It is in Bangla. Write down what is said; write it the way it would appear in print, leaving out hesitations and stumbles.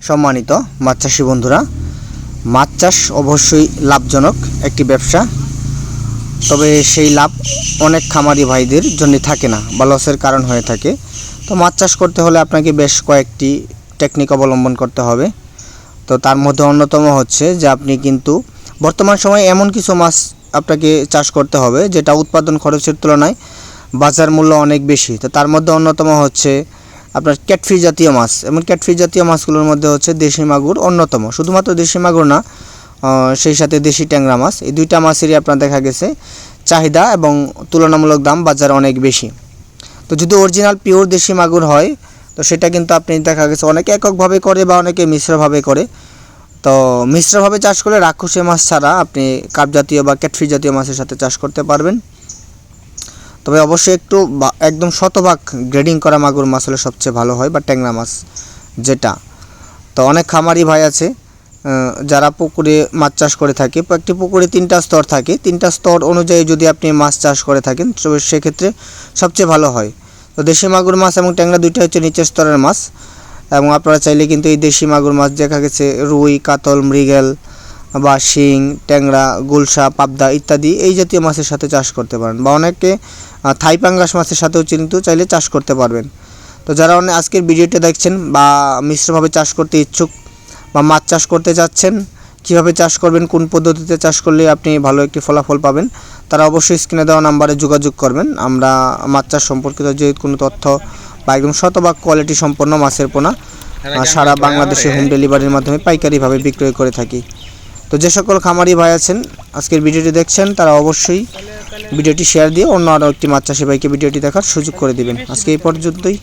সম্মানিত মাছ চাষি বন্ধুরা, মাছ চাষ অবশ্যই লাভজনক একটি ব্যবসা। তবে সেই লাভ অনেক খামারি ভাইদের জন্য থাকে না বা লসের কারণ হয়ে থাকে। তো মাছ চাষ করতে হলে আপনাকে বেশ কয়েকটি টেকনিক অবলম্বন করতে হবে। তো তার মধ্যে অন্যতম হচ্ছে যে আপনি কিন্তু বর্তমান সময়ে এমন কিছু মাছ আপনাকে চাষ করতে হবে যেটা উৎপাদন খরচের তুলনায় বাজার মূল্য অনেক বেশি। তো তার মধ্যে অন্যতম হচ্ছে আপনার ক্যাটফিশ জাতীয় মাছ। এবং ক্যাটফিশ জাতীয় মাছগুলোর মধ্যে হচ্ছে দেশি মাগুর অন্যতম। শুধুমাত্র দেশি মাগুর না, সেই সাথে দেশি ট্যাংরা মাছ, এই দুইটা মাছেরই আপনার দেখা গেছে চাহিদা এবং তুলনামূলক দাম বাজারে অনেক বেশি। তো যদি অরিজিনাল পিওর দেশি মাগুর হয় তো সেটা কিন্তু আপনি দেখা গেছে অনেকে এককভাবে করে বা অনেকে মিশ্রভাবে করে। তো মিশ্রভাবে চাষ করলে রাক্ষসী মাছ ছাড়া আপনি কার্প জাতীয় বা ক্যাটফিশ জাতীয় মাছের সাথে চাষ করতে পারবেন। তবে অবশ্যই একটু একদম শতভাগ গ্রেডিং করা মাগুর মাছ হলে সবচেয়ে ভালো হয়, বা ট্যাংরা মাছ যেটা। তো অনেক খামারি ভাই আছে যারা পুকুরে মাছ চাষ করে থাকে। একটি পুকুরে 3টা স্তর থাকে, 3টা স্তর অনুযায়ী যদি আপনি মাছ চাষ করে থাকেন তবে সেক্ষেত্রে সবচেয়ে ভালো হয়। তো দেশি মাগুর মাছ এবং ট্যাংরা দুইটা হচ্ছে নিচের স্তরের মাছ। এবং আপনারা চাইলে কিন্তু এই দেশি মাগুর মাছ দেখা গেছে রুই, কাতল, মৃগেল বা শিং, ট্যাংরা, গুলশা, পাবদা ইত্যাদি এই জাতীয় মাছের সাথে চাষ করতে পারেন, বা অনেকে থাই পাঙ্গাস মাছের সাথেও কিন্তু চাইলে চাষ করতে পারবেন। তো যারা আজকের ভিডিওটা দেখছেন বা মিশ্রভাবে চাষ করতে ইচ্ছুক বা মাছ চাষ করতে চাচ্ছেন, কীভাবে চাষ করবেন, কোন পদ্ধতিতে চাষ করলে আপনি ভালো একটি ফলাফল পাবেন, তারা অবশ্যই স্ক্রিনে দেওয়া নাম্বারে যোগাযোগ করবেন। আমরা মাছ চাষ সম্পর্কিত যে কোনো তথ্য বা একদম শতভাগ কোয়ালিটি সম্পন্ন মাছের পোনা সারা বাংলাদেশে হোম ডেলিভারির মাধ্যমে পাইকারিভাবে বিক্রয় করে থাকি। তো যে সকল খামারি ভাই আছেন আজকের ভিডিওটি দেখছেন তারা অবশ্যই ভিডিওটি শেয়ার দিয়ে অন্য আরও একটি মাছ চাষি ভাইকে ভিডিওটি দেখার সুযোগ করে দিবেন। আজকে এই পর্যন্তই।